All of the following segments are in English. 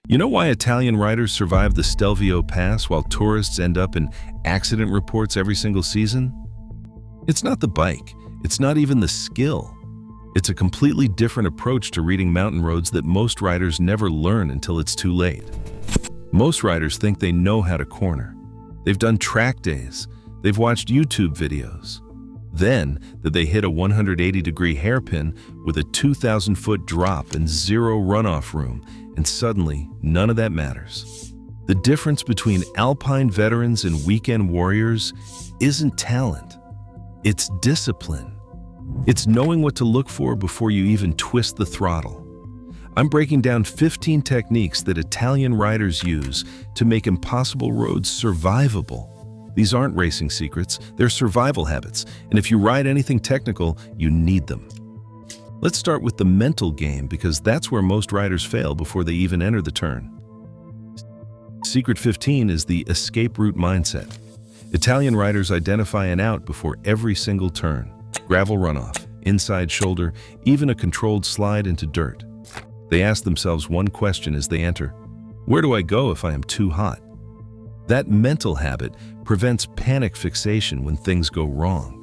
You know why Italian riders survive the Stelvio Pass while tourists end up in accident reports every single season? It's not the bike. It's not even the skill. It's a completely different approach to reading mountain roads that most riders never learn until it's too late. Most riders think they know how to corner. They've done track days. They've watched YouTube videos. Then, that they hit a 180-degree hairpin with a 2,000-foot drop and zero runoff room, and suddenly, none of that matters. The difference between Alpine veterans and weekend warriors isn't talent. It's discipline. It's knowing what to look for before you even twist the throttle. I'm breaking down 15 techniques that Italian riders use to make impossible roads survivable. These aren't racing secrets, they're survival habits, and if you ride anything technical, you need them. Let's start with the mental game because that's where most riders fail before they even enter the turn. Secret 15 is the escape route mindset. Italian riders identify an out before every single turn. Gravel runoff, inside shoulder, even a controlled slide into dirt. They ask themselves one question as they enter: where do I go if I am too hot? That mental habit prevents panic fixation when things go wrong.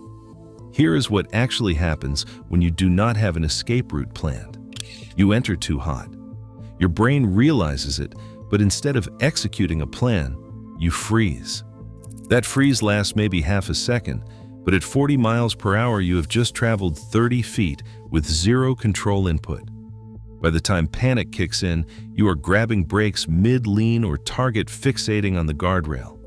Here is what actually happens when you do not have an escape route planned. You enter too hot. Your brain realizes it, but instead of executing a plan, you freeze. That freeze lasts maybe half a second, but at 40 miles per hour you have just traveled 30 feet with zero control input. By the time panic kicks in, you are grabbing brakes mid-lean or target fixating on the guardrail.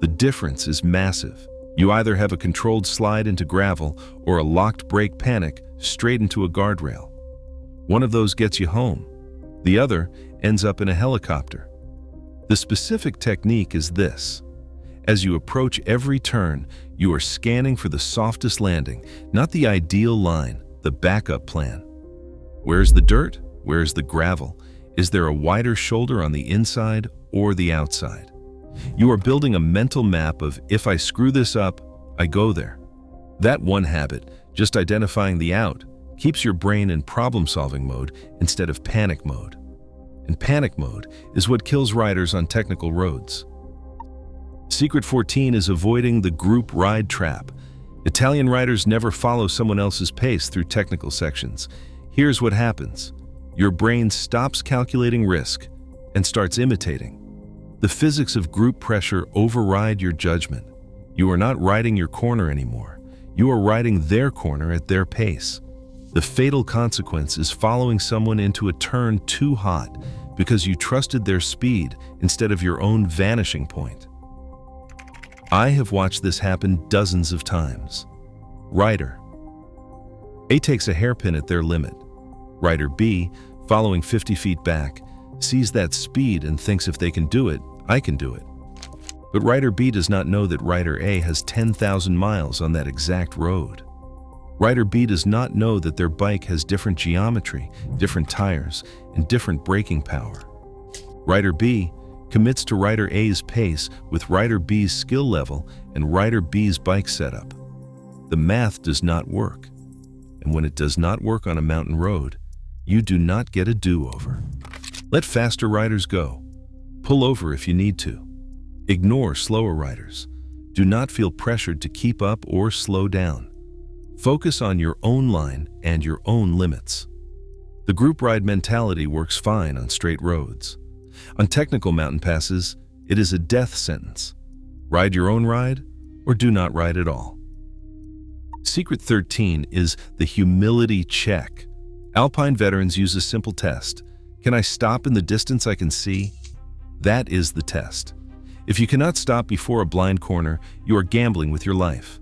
The difference is massive. You either have a controlled slide into gravel or a locked brake panic straight into a guardrail. One of those gets you home. The other ends up in a helicopter. The specific technique is this. As you approach every turn, you are scanning for the softest landing, not the ideal line, the backup plan. Where's the dirt? Where's the gravel? Is there a wider shoulder on the inside or the outside? You are building a mental map of, if I screw this up, I go there. That one habit, just identifying the out, keeps your brain in problem-solving mode instead of panic mode. And panic mode is what kills riders on technical roads. Secret 14 is avoiding the group ride trap. Italian riders never follow someone else's pace through technical sections. Here's what happens. Your brain stops calculating risk and starts imitating. The physics of group pressure override your judgment. You are not riding your corner anymore. You are riding their corner at their pace. The fatal consequence is following someone into a turn too hot because you trusted their speed instead of your own vanishing point. I have watched this happen dozens of times. Rider A takes a hairpin at their limit. Rider B, following 50 feet back, sees that speed and thinks if they can do it, I can do it. But Rider B does not know that Rider A has 10,000 miles on that exact road. Rider B does not know that their bike has different geometry, different tires, and different braking power. Rider B commits to Rider A's pace with Rider B's skill level and Rider B's bike setup. The math does not work. And when it does not work on a mountain road, you do not get a do-over. Let faster riders go. Pull over if you need to. Ignore slower riders. Do not feel pressured to keep up or slow down. Focus on your own line and your own limits. The group ride mentality works fine on straight roads. On technical mountain passes, it is a death sentence. Ride your own ride or do not ride at all. Secret 13 is the humility check. Alpine veterans use a simple test. Can I stop in the distance I can see? That is the test. If you cannot stop before a blind corner, you are gambling with your life.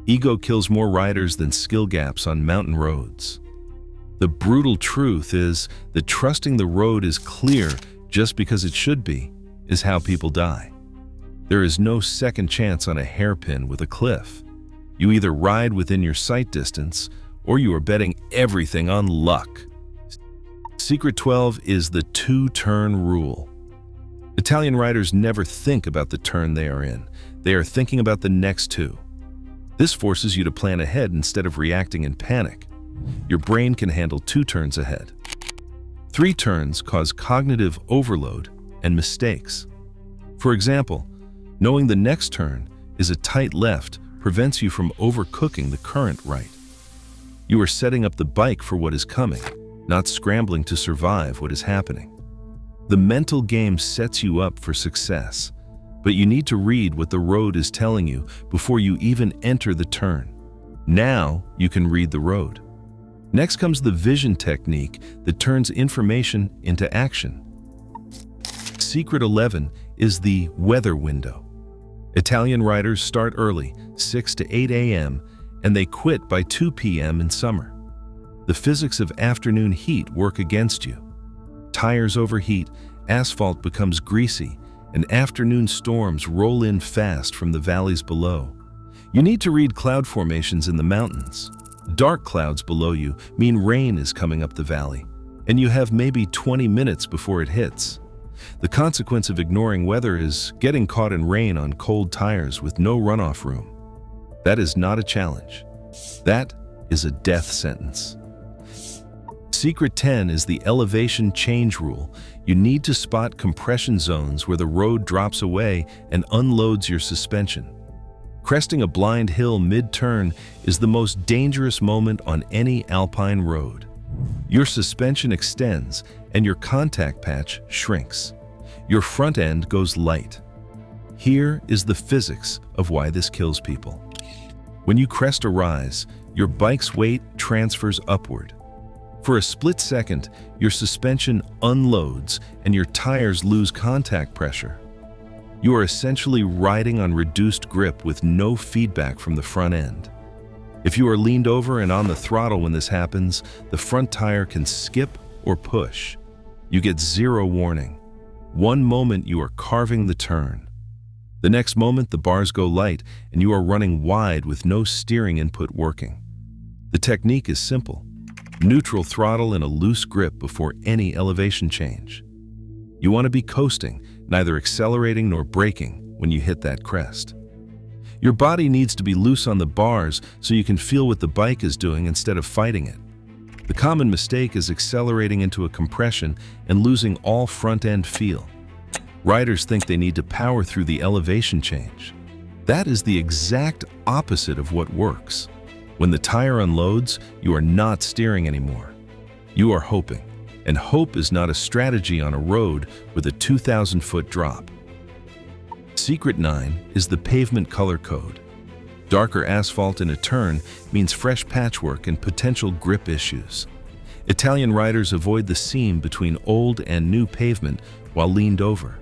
Ego kills more riders than skill gaps on mountain roads. The brutal truth is that trusting the road is clear just because it should be is how people die. There is no second chance on a hairpin with a cliff. You either ride within your sight distance or you are betting everything on luck. Secret 12 is the two-turn rule. Italian riders never think about the turn they are in. They are thinking about the next two. This forces you to plan ahead instead of reacting in panic. Your brain can handle two turns ahead. 3 turns cause cognitive overload and mistakes. For example, knowing the next turn is a tight left prevents you from overcooking the current right. You are setting up the bike for what is coming, not scrambling to survive what is happening. The mental game sets you up for success, but you need to read what the road is telling you before you even enter the turn. Now you can read the road. Next comes the vision technique that turns information into action. Secret 11 is the weather window. Italian riders start early, 6 to 8 a.m., and they quit by 2 p.m. in summer. The physics of afternoon heat work against you. Tires overheat, asphalt becomes greasy, and afternoon storms roll in fast from the valleys below. You need to read cloud formations in the mountains. Dark clouds below you mean rain is coming up the valley, and you have maybe 20 minutes before it hits. The consequence of ignoring weather is getting caught in rain on cold tires with no runoff room. That is not a challenge. That is a death sentence. Secret 10 is the elevation change rule. You need to spot compression zones where the road drops away and unloads your suspension. Cresting a blind hill mid-turn is the most dangerous moment on any Alpine road. Your suspension extends and your contact patch shrinks. Your front end goes light. Here is the physics of why this kills people. When you crest a rise, your bike's weight transfers upward. For a split second, your suspension unloads and your tires lose contact pressure. You are essentially riding on reduced grip with no feedback from the front end. If you are leaned over and on the throttle when this happens, the front tire can skip or push. You get zero warning. One moment you are carving the turn. The next moment the bars go light and you are running wide with no steering input working. The technique is simple. Neutral throttle and a loose grip before any elevation change. You want to be coasting, neither accelerating nor braking when you hit that crest. Your body needs to be loose on the bars so you can feel what the bike is doing instead of fighting it. The common mistake is accelerating into a compression and losing all front-end feel. Riders think they need to power through the elevation change. That is the exact opposite of what works. When the tire unloads, you are not steering anymore. You are hoping. And hope is not a strategy on a road with a 2,000-foot drop. Secret 9 is the pavement color code. Darker asphalt in a turn means fresh patchwork and potential grip issues. Italian riders avoid the seam between old and new pavement while leaned over.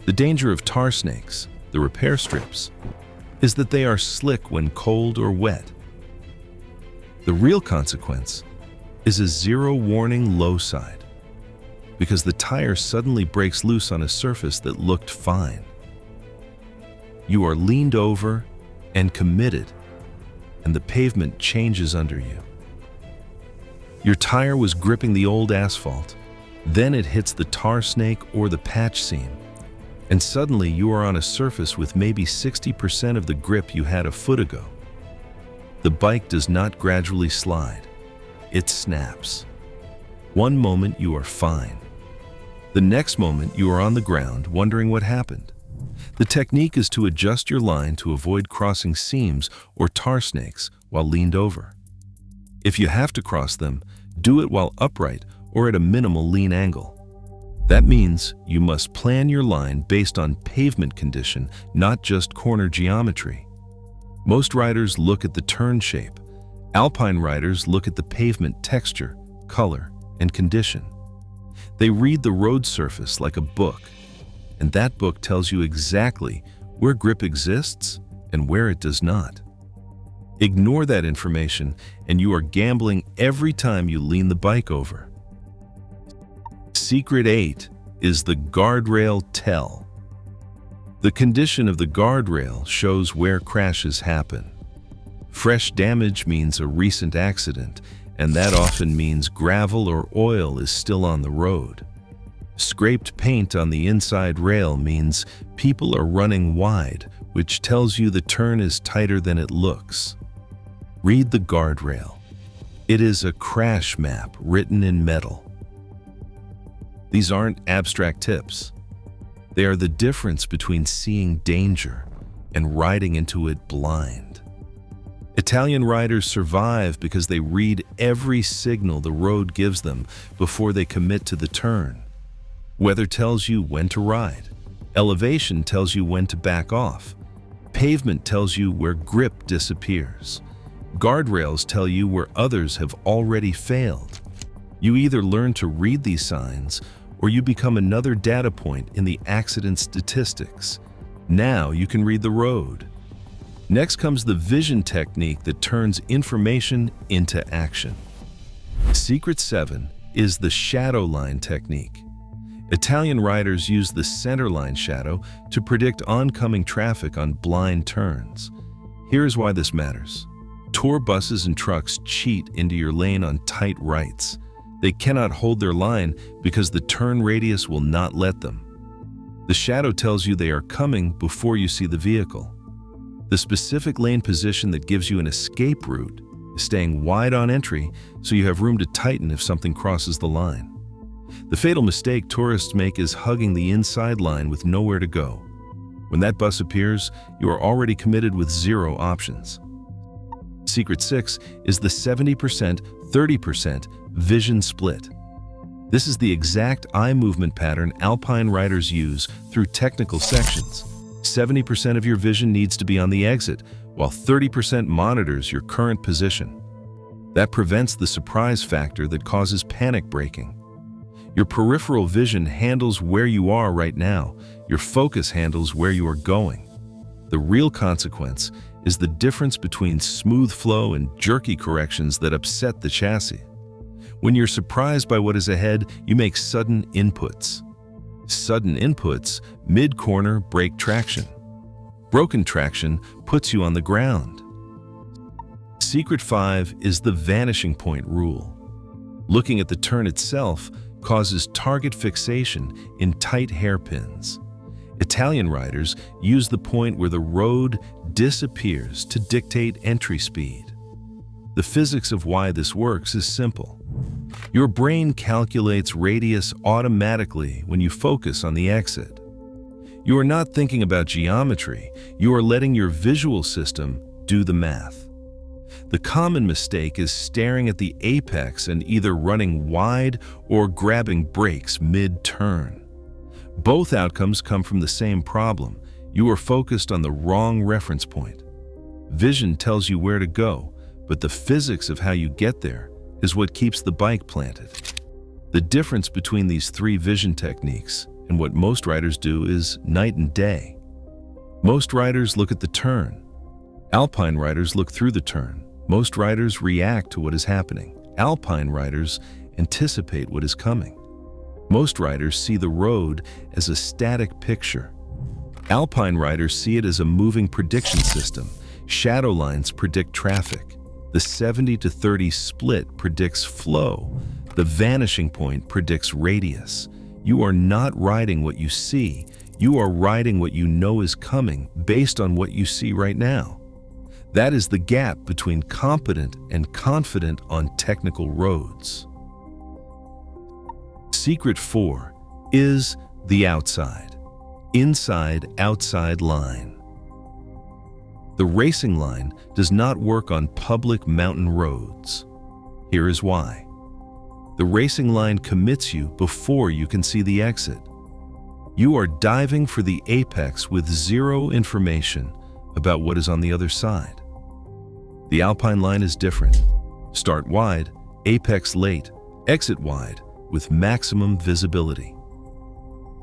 The danger of tar snakes, the repair strips, is that they are slick when cold or wet. The real consequence is a zero-warning low side, because the tire suddenly breaks loose on a surface that looked fine. You are leaned over and committed, and the pavement changes under you. Your tire was gripping the old asphalt, then it hits the tar snake or the patch seam, and suddenly you are on a surface with maybe 60% of the grip you had a foot ago. The bike does not gradually slide. It snaps. One moment you are fine. The next moment you are on the ground wondering what happened. The technique is to adjust your line to avoid crossing seams or tar snakes while leaned over. If you have to cross them, do it while upright or at a minimal lean angle. That means you must plan your line based on pavement condition, not just corner geometry. Most riders look at the turn shape. Alpine riders look at the pavement texture, color, and condition. They read the road surface like a book, and that book tells you exactly where grip exists and where it does not. Ignore that information, and you are gambling every time you lean the bike over. Secret 8 is the guardrail tell. The condition of the guardrail shows where crashes happen. Fresh damage means a recent accident, and that often means gravel or oil is still on the road. Scraped paint on the inside rail means people are running wide, which tells you the turn is tighter than it looks. Read the guardrail. It is a crash map written in metal. These aren't abstract tips. They are the difference between seeing danger and riding into it blind. Italian riders survive because they read every signal the road gives them before they commit to the turn. Weather tells you when to ride. Elevation tells you when to back off. Pavement tells you where grip disappears. Guardrails tell you where others have already failed. You either learn to read these signs or you become another data point in the accident statistics. Now you can read the road. Next comes the vision technique that turns information into action. Secret 7 is the shadow line technique. Italian riders use the center line shadow to predict oncoming traffic on blind turns. Here's why this matters. Tour buses and trucks cheat into your lane on tight rights. They cannot hold their line because the turn radius will not let them. The shadow tells you they are coming before you see the vehicle. The specific lane position that gives you an escape route is staying wide on entry so you have room to tighten if something crosses the line. The fatal mistake tourists make is hugging the inside line with nowhere to go. When that bus appears, you are already committed with zero options. Secret 6 is the 70%, 30% vision split. This is the exact eye movement pattern Alpine riders use through technical sections. 70% of your vision needs to be on the exit, while 30% monitors your current position. That prevents the surprise factor that causes panic braking. Your peripheral vision handles where you are right now. Your focus handles where you are going. The real consequence is the difference between smooth flow and jerky corrections that upset the chassis. When you're surprised by what is ahead, you make sudden inputs. Sudden inputs, mid-corner, break traction. Broken traction puts you on the ground. Secret 5 is the vanishing point rule. Looking at the turn itself causes target fixation in tight hairpins. Italian riders use the point where the road disappears to dictate entry speed. The physics of why this works is simple. Your brain calculates radius automatically when you focus on the exit. You are not thinking about geometry, you are letting your visual system do the math. The common mistake is staring at the apex and either running wide or grabbing brakes mid-turn. Both outcomes come from the same problem. You are focused on the wrong reference point. Vision tells you where to go, but the physics of how you get there is what keeps the bike planted. The difference between these three vision techniques and what most riders do is night and day. Most riders look at the turn. Alpine riders look through the turn. Most riders react to what is happening. Alpine riders anticipate what is coming. Most riders see the road as a static picture. Alpine riders see it as a moving prediction system. Shadow lines predict traffic. The 70-30 split predicts flow. The vanishing point predicts radius. You are not riding what you see. You are riding what you know is coming based on what you see right now. That is the gap between competent and confident on technical roads. Secret 4 is the outside. Inside-outside line. The racing line does not work on public mountain roads. Here is why. The racing line commits you before you can see the exit. You are diving for the apex with zero information about what is on the other side. The Alpine line is different. Start wide, apex late, exit wide with maximum visibility.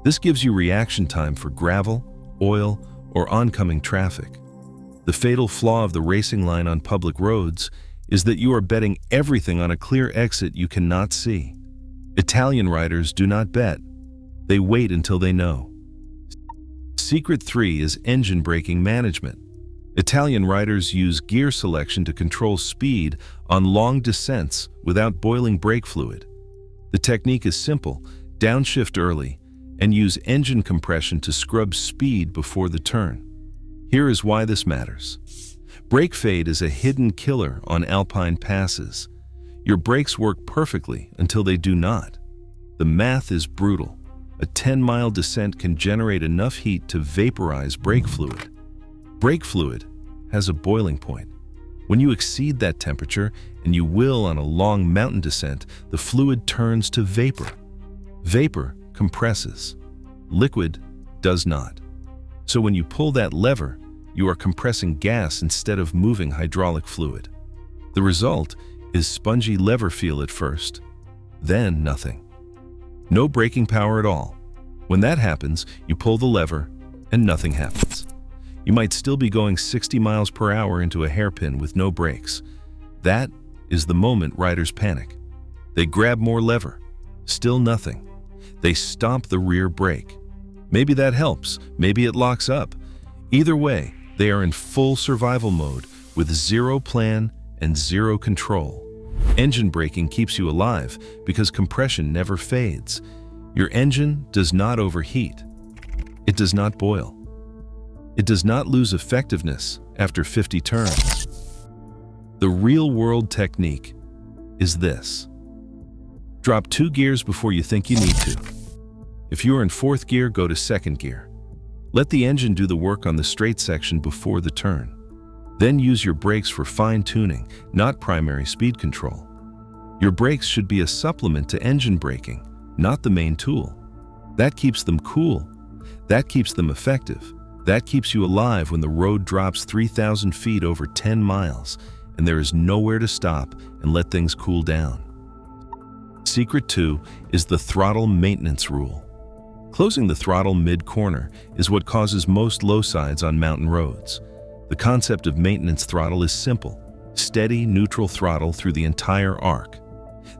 This gives you reaction time for gravel, oil, or oncoming traffic. The fatal flaw of the racing line on public roads is that you are betting everything on a clear exit you cannot see. Italian riders do not bet. They wait until they know. Secret 3 is engine braking management. Italian riders use gear selection to control speed on long descents without boiling brake fluid. The technique is simple: downshift early and use engine compression to scrub speed before the turn. Here is why this matters. Brake fade is a hidden killer on Alpine passes. Your brakes work perfectly until they do not. The math is brutal. A 10-mile descent can generate enough heat to vaporize brake fluid. Brake fluid has a boiling point. When you exceed that temperature, and you will on a long mountain descent, the fluid turns to vapor. Vapor compresses. Liquid does not. So when you pull that lever, you are compressing gas instead of moving hydraulic fluid. The result is spongy lever feel at first, then nothing. No braking power at all. When that happens, you pull the lever and nothing happens. You might still be going 60 miles per hour into a hairpin with no brakes. That is the moment riders panic. They grab more lever. Still nothing. They stomp the rear brake. Maybe that helps. Maybe it locks up. Either way, they are in full survival mode with zero plan and zero control. Engine braking keeps you alive because compression never fades. Your engine does not overheat. It does not boil. It does not lose effectiveness after 50 turns. The real-world technique is this. Drop 2 gears before you think you need to. If you are in 4th gear, go to 2nd gear. Let the engine do the work on the straight section before the turn. Then use your brakes for fine-tuning, not primary speed control. Your brakes should be a supplement to engine braking, not the main tool. That keeps them cool. That keeps them effective. That keeps you alive when the road drops 3,000 feet over 10 miles and there is nowhere to stop and let things cool down. Secret 2 is the throttle maintenance rule. Closing the throttle mid-corner is what causes most low sides on mountain roads. The concept of maintenance throttle is simple: steady, neutral throttle through the entire arc.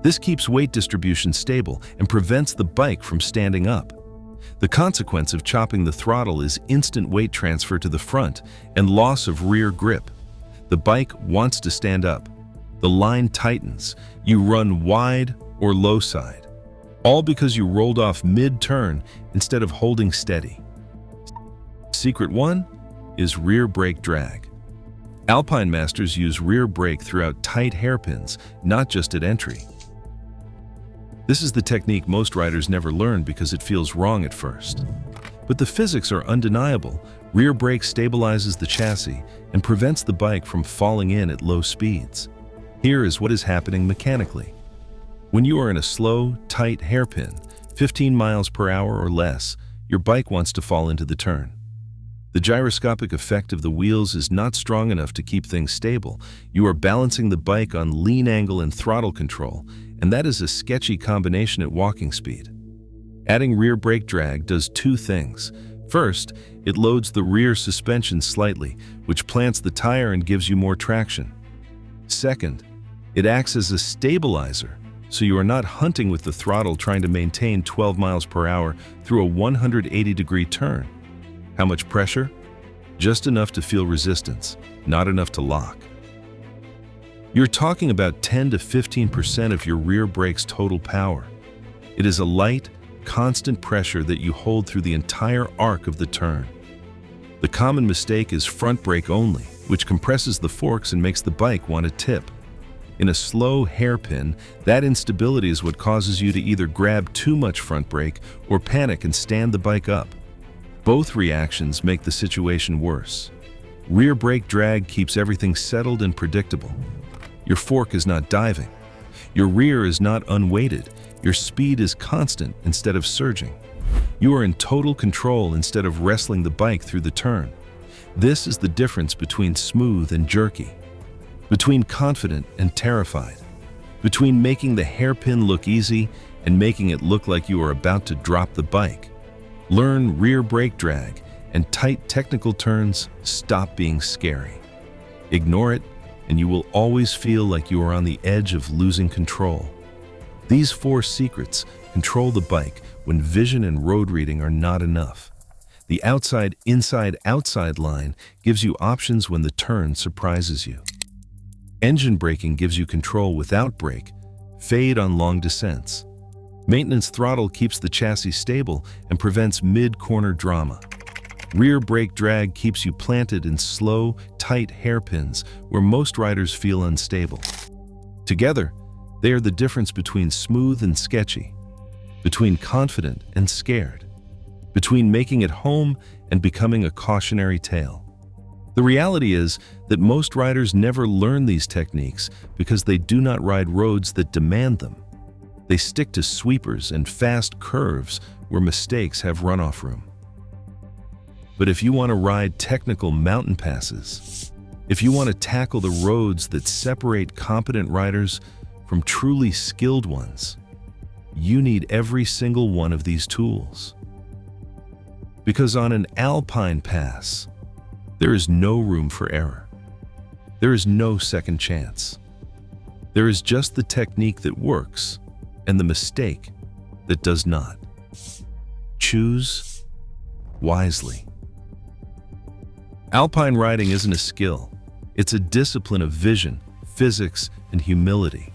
This keeps weight distribution stable and prevents the bike from standing up. The consequence of chopping the throttle is instant weight transfer to the front and loss of rear grip. The bike wants to stand up. The line tightens. You run wide or low side, all because you rolled off mid-turn instead of holding steady. Secret 1 is rear brake drag. Alpine masters use rear brake throughout tight hairpins, not just at entry. This is the technique most riders never learn because it feels wrong at first. But the physics are undeniable. Rear brake stabilizes the chassis and prevents the bike from falling in at low speeds. Here is what is happening mechanically. When you are in a slow, tight hairpin, 15 miles per hour or less, your bike wants to fall into the turn. The gyroscopic effect of the wheels is not strong enough to keep things stable. You are balancing the bike on lean angle and throttle control, and that is a sketchy combination at walking speed. Adding rear brake drag does 2 things. First, it loads the rear suspension slightly, which plants the tire and gives you more traction. Second, it acts as a stabilizer, so you are not hunting with the throttle trying to maintain 12 miles per hour through a 180-degree turn. How much pressure? Just enough to feel resistance, not enough to lock. You're talking about 10 to 15% of your rear brake's total power. It is a light, constant pressure that you hold through the entire arc of the turn. The common mistake is front brake only, which compresses the forks and makes the bike want to tip. In a slow hairpin, that instability is what causes you to either grab too much front brake or panic and stand the bike up. Both reactions make the situation worse. Rear brake drag keeps everything settled and predictable. Your fork is not diving. Your rear is not unweighted. Your speed is constant instead of surging. You are in total control instead of wrestling the bike through the turn. This is the difference between smooth and jerky, between confident and terrified, between making the hairpin look easy and making it look like you are about to drop the bike. Learn rear brake drag, and tight technical turns stop being scary. Ignore it, and you will always feel like you are on the edge of losing control. These 4 secrets control the bike when vision and road reading are not enough. The outside, inside, outside line gives you options when the turn surprises you. Engine braking gives you control without brake, fade on long descents. Maintenance throttle keeps the chassis stable and prevents mid-corner drama. Rear brake drag keeps you planted in slow, tight hairpins where most riders feel unstable. Together, they are the difference between smooth and sketchy. between confident and scared, between making it home and becoming a cautionary tale. The reality is that most riders never learn these techniques because they do not ride roads that demand them. They stick to sweepers and fast curves where mistakes have runoff room. But if you want to ride technical mountain passes, if you want to tackle the roads that separate competent riders from truly skilled ones, you need every single one of these tools. Because on an Alpine pass, there is no room for error. There is no second chance. There is just the technique that works and the mistake that does not. Choose wisely. Alpine riding isn't a skill. It's a discipline of vision, physics, and humility.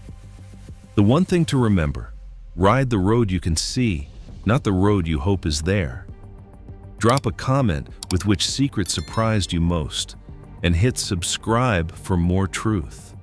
The one thing to remember: ride the road you can see, not the road you hope is there. Drop a comment with which secret surprised you most, and hit subscribe for more truth.